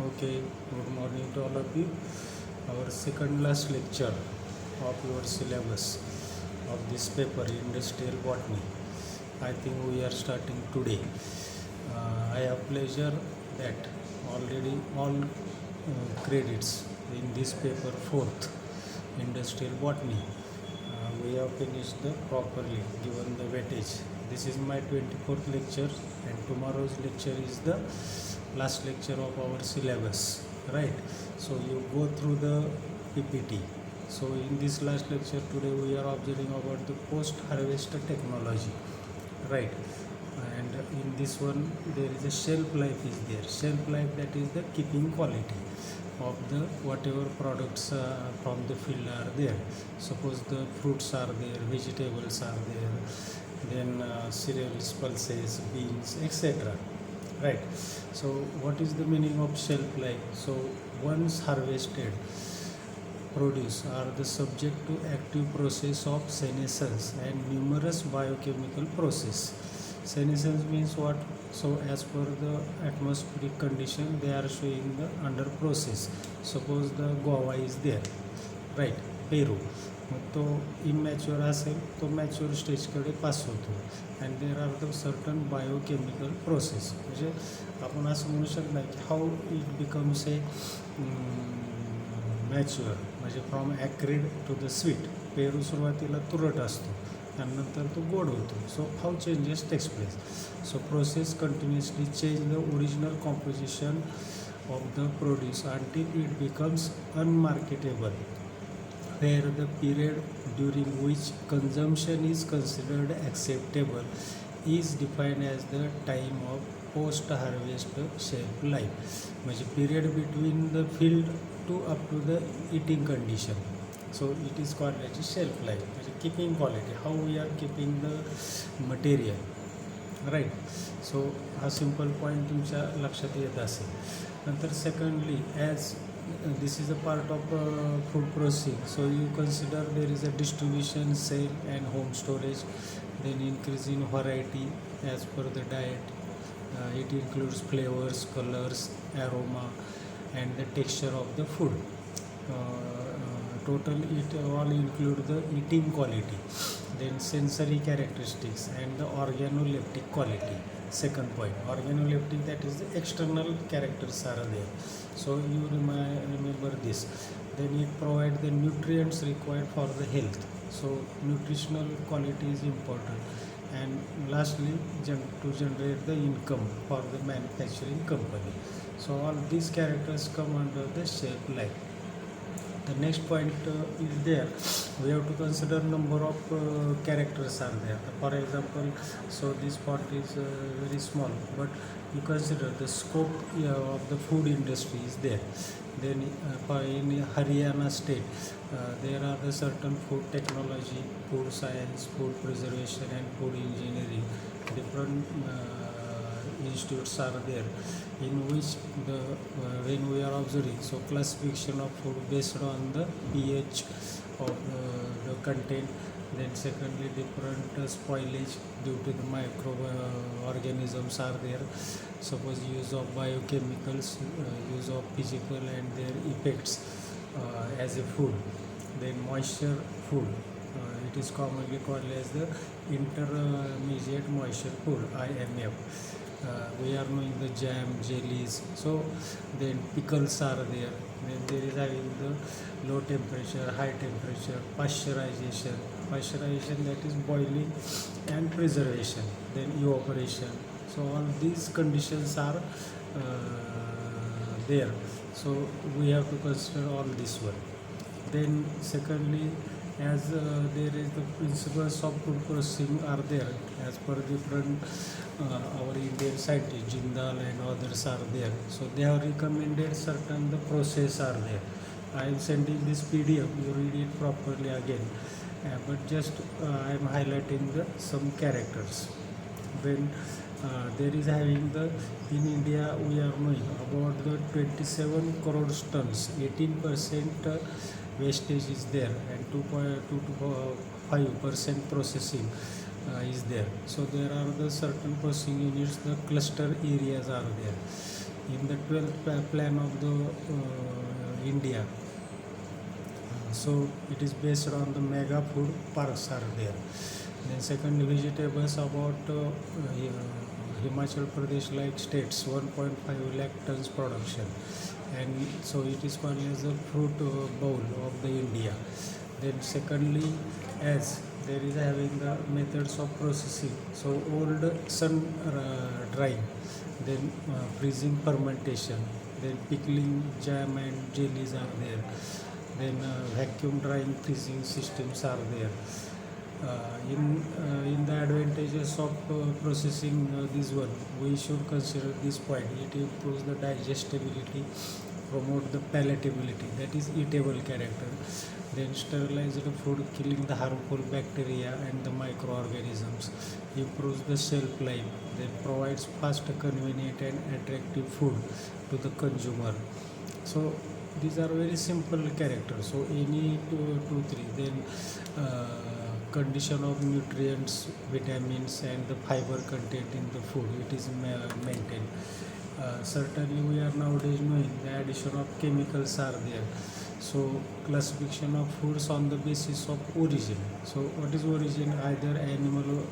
Okay, good morning to all of you. Our second last lecture of your syllabus of this paper, Industrial Botany. I think we are starting today. I have pleasure that already all credits in this paper, fourth, Industrial Botany, we have finished the properly given the weightage. This is my 24th lecture, and tomorrow's lecture is the last lecture of our syllabus, right? So you go through the PPT. So in this last lecture today we are observing about the post harvest technology, right? And in this one there is a shelf life is there. Shelf life, that is the keeping quality of the whatever products from the field are there. Suppose the fruits are there, vegetables are there, then cereals, pulses, beans, etc., right? So what is the meaning of shelf life? So once harvested produce are the subject to active process of senescence and numerous biochemical process. Senescence means what? So as per the atmospheric condition they are showing the under process. Suppose the guava is there, right? पेरू, मग तो immature असेल तो mature स्टेजकडे pass होतो. And there are the certain biochemical process. म्हणजे आपण असं म्हणू शकत नाही की how it becomes a mature, म्हणजे from acrid to the sweet. पेरू सुरुवातीला तुरट असतो आणि नंतर तो गोड होतो. So how changes takes place. So process continuously change the original composition of the produce until it becomes unmarketable, where the period during which consumption is considered acceptable is defined as the time of post harvest shelf life. म्हणजे period between the field to up to the eating condition. So it is called as shelf life. म्हणजे keeping quality, how we are keeping the material, right. So हा simple point तुमच्या लक्षात येत असेल. नंतर secondly, as this is a part of food processing, so you consider there is a distribution, sale and home storage, then increase in variety as per the diet. It includes flavours, colours, aroma and the texture of the food. Total it all include the eating quality, then sensory characteristics and the organoleptic quality. Second point, organoleptic, that is the external characters are there. So you remember this. Then it provide the nutrients required for the health. So nutritional quality is important. And lastly, to generate the income for the manufacturing company. So all these characters come under the shelf life. The next point is there. We have to consider number of characters are there. For example, so this font is very small, but you consider the scope of the food industry is there. Then in Haryana state, there are the certain food technology, food science, food preservation and food engineering. Different institutes are there in which the when we are observing, so classification of food based on the pH of the content. Then secondly, different spoilage due to the microorganisms are there. Suppose use of biochemicals, use of physical and their effects as a food. Then moisture food, it is commonly called as the intermediate moisture food, IMF. We are knowing the jam, jellies. So then pickles are there. Then there is having the low temperature, high temperature, pasteurization, that is boiling, and preservation, then evaporation. So all these conditions are there. So we have to consider all this one. Then secondly, as there is the principles of food processing are there as per different our Indian scientists, Jindal and others are there. So they have recommended certain the process are there. I am sending this PDF, you read it properly again, but just I am highlighting the some characters. When there is having the, in India we are knowing about the 27 crore tons, 18% wastage is there, and 2.2 to 5% processing is there. So there are the certain processing units, the cluster areas are there. In the 12th plan of the India, so it is based on the mega food parks are there. Then second, vegetables about Himachal Pradesh like states 1.5 lakh tons production, and so it is called as a fruit bowl of the India. Then secondly, as there is having the methods of processing, so old sun drying, then freezing fermentation, then pickling, jam and jellies are there, then vacuum drying freezing systems are there. In the advantages of processing this one, we should consider this point. It improves the digestibility, promote the palatability, that is eatable character, then sterilize the food, killing the harmful bacteria and the microorganisms, improves the shelf life, then provides fast, convenient and attractive food to the consumer. So these are very simple characters. So any two three, then condition of nutrients, vitamins and the fiber content in the food, it is maintained. Certainly we are nowadays knowing the addition of chemicals are there. So classification of foods on the basis of origin. So what is origin? Either animal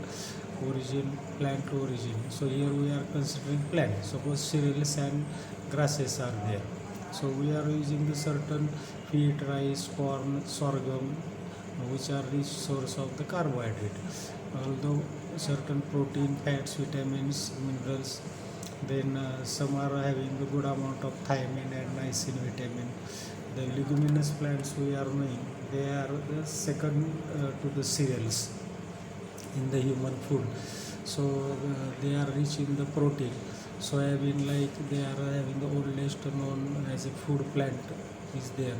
origin, plant origin. So here we are considering plant. Suppose cereals and grasses are there. So we are using the certain wheat, rice, corn, sorghum, which are rich source of the carbohydrate. Although certain protein, fats, vitamins, minerals, then some are having a good amount of thiamine and niacin vitamin. The leguminous plants we are knowing, they are the second to the cereals in the human food. So they are rich in the protein. Soybean, like they are having the oldest known as a food plant is there.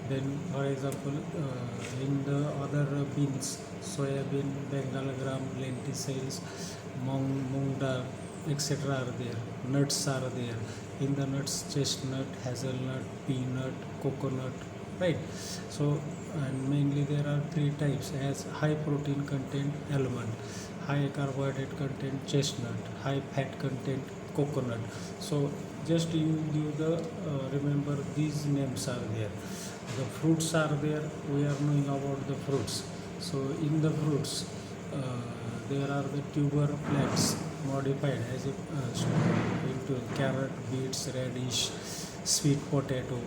Then for example, in the other beans, soybean, bengal gram, lentils, moong dal, etc. are there. Nuts are there. In the nuts, chestnut, hazelnut, peanut, coconut, right? So and mainly there are three types: as high protein content almond, high carbohydrate content chestnut, high fat content coconut. So just you give the remember these names are there. The fruits are there. We are knowing about the fruits. So in the fruits, there are the tuber plants modified as a into carrot, beets, radish, sweet potato.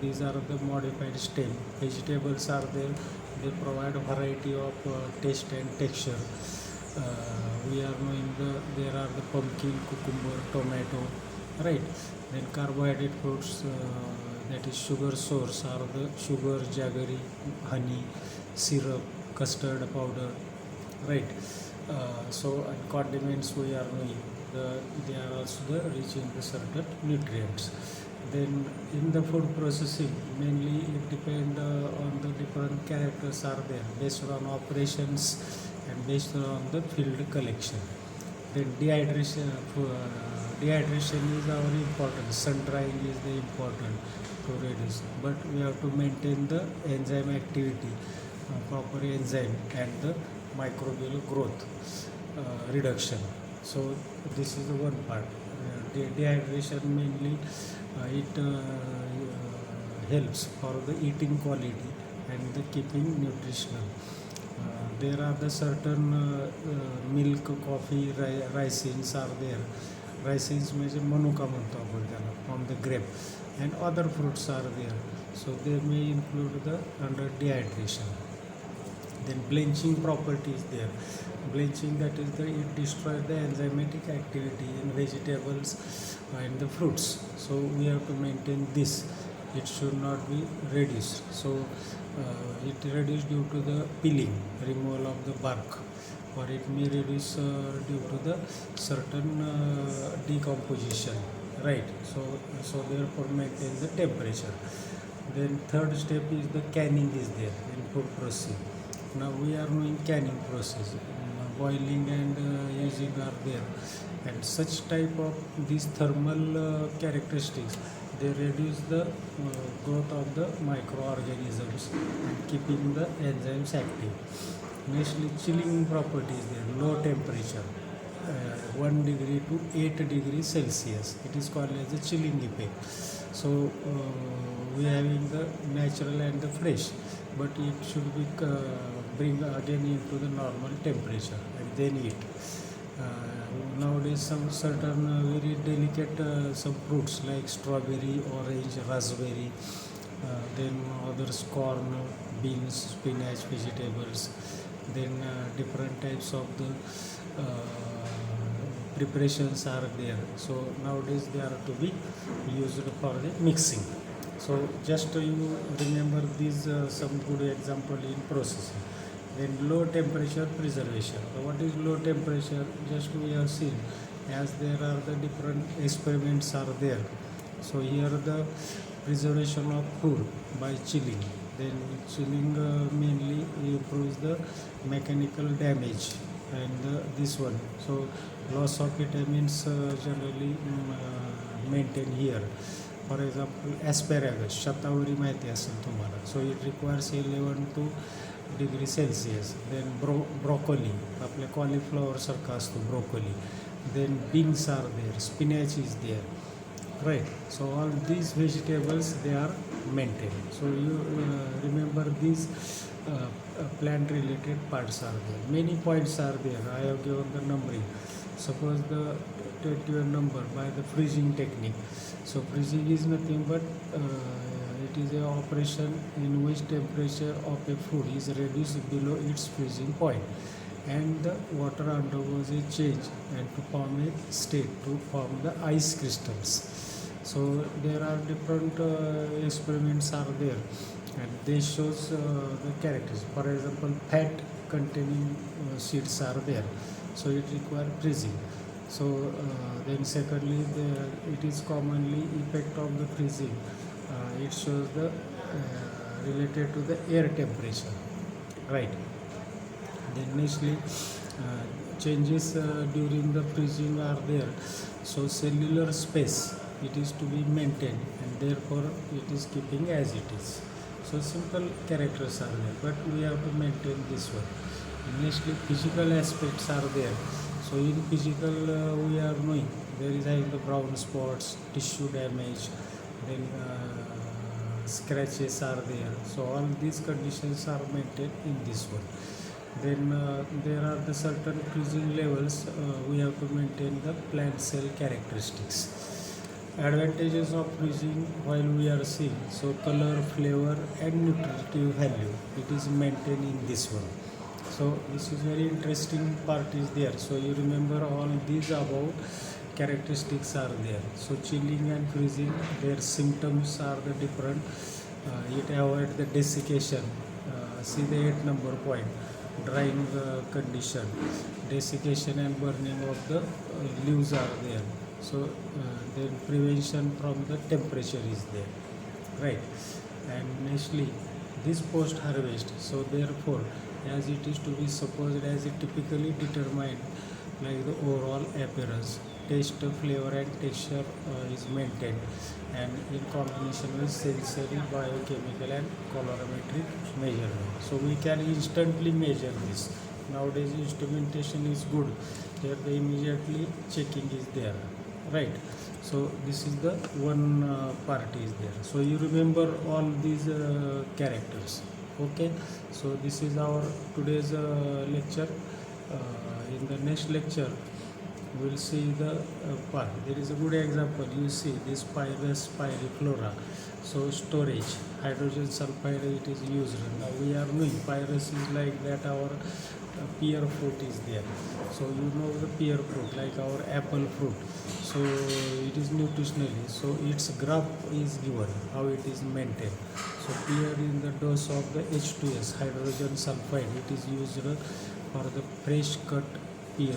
These are the modified stem. Vegetables are there. They provide a variety of taste and texture. We are knowing there are the pumpkin, cucumber, tomato, right? Then carbohydrate fruits, that is sugar source, are the sugar, jaggery, honey, syrup, custard powder, right? So and condiments we are knowing they are also the rich in the certain nutrients. Then in the food processing, mainly it depend on the different characters are there based on operations and based on the field collection. Then dehydration is our important. Sun drying is the important to reduce. But we have to maintain the enzyme activity, proper enzyme and the microbial growth reduction. So this is the one part. Dehydration mainly it helps for the eating quality and the keeping nutritional. There are the certain milk, coffee, ricins are there. Ricins म्हणजे मनुका म्हणतो आपण त्याला from the grape, and other fruits are there. So they may include the under dehydration. Then blanching property is there. Blanching, that is the it destroys the enzymatic activity in vegetables and the fruits. So we have to maintain this. It should not be reduced. So it reduced due to the peeling, removal of the bark, or it may reduce due to the certain decomposition, right? So therefore maintain the temperature. Then third step is the canning is there in food processing. Now we are knowing canning process, boiling and using are there, and such type of these thermal characteristics, they reduce the growth of the microorganisms and keeping the enzymes active. Nextly, chilling properties there, low temperature, 1 degree to 8 degrees Celsius. It is called as the chilling effect. So we are having the natural and the fresh, but it should be bring again into the normal temperature and then eat. Nowadays some certain very delicate some fruits like strawberry, orange, raspberry, then others corn, beans, spinach, vegetables, then different types of the preparations are there. So nowadays they are to be used for the mixing. So just you remember these some good example in processing. Then low temperature preservation. So what is low temperature? Just we have seen as there are the different experiments are there. So here the preservation of food by chilling. Then chilling mainly improves the mechanical damage and this one. So loss of vitamins generally maintained here. For example asparagus शतावरी माहिती असेल तुम्हाला. So it requires 11 to degree Celsius. Then broccoli आपल्या कॉलीफ्लॉवरसारखा असतो broccoli. Then beans are there, spinach is there, right? So all these vegetables they are maintained. So you remember these plant related parts are there. Many points are there. I have given the numbering. Suppose the take your number by the freezing technique. So freezing is nothing but it is a operation in which temperature of a food is reduced below its freezing point and the water undergoes a change and to form a state to form the ice crystals. So there are different experiments are there and they shows the characters. For example, fat containing seeds are there, so it require freezing. So then secondly it is commonly effect of the freezing. It shows the related to the air temperature, right? Then nextly changes during the freezing are there. So cellular space it is to be maintained and therefore it is keeping as it is. So simple characters are there but we have to maintain this one. And nextly physical aspects are there. So in physical we are knowing there is the brown spots, tissue damage, then scratches are there. So all these conditions are maintained in this one. Then there are the certain freezing levels we have to maintain the plant cell characteristics. Advantages of freezing while we are seeing, so color, flavor and nutritive value it is maintained in this one. So this is very interesting part is there. So you remember all these above characteristics are there. So chilling and freezing, their symptoms are the different. It avoid the desiccation. See the 8 number point, drying condition, desiccation and burning of the leaves are there. So then prevention from the temperature is there, right? And nextly this post harvest, so therefore as it is to be supposed as it typically determined like the overall appearance, taste, flavor and texture is maintained and in combination with sensory, biochemical and colorimetric measurement. So we can instantly measure this. Nowadays instrumentation is good, here the immediately checking is there, right? So this is the one part is there. So you remember all these characters, okay? So this is our today's lecture. In the next lecture we will see the part. There is a good example, you see this Pyrus pyriflora. So storage, hydrogen sulfide it is used. Now we are knowing Pyrus is like that our pear fruit is there. So you know the pear fruit like our apple fruit. So it is nutritionally, so its graph is given how it is maintained. So here in the dose of the H2S hydrogen sulfide it is used for the fresh cut pear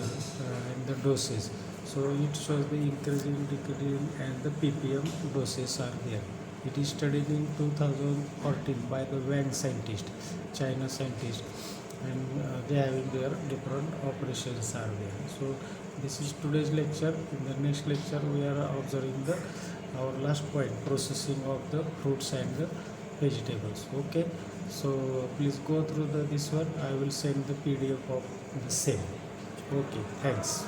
and the doses. So it shows the increasing, decreasing and the ppm doses are there. It is studied in 2014 by the Wang scientist, China scientist, and they having their different operations are there. So this is today's lecture. In the next lecture we are observing the our last point, processing of the fruits and the vegetables, okay? So please go through this one. I will send the PDF of the same. Okay, thanks.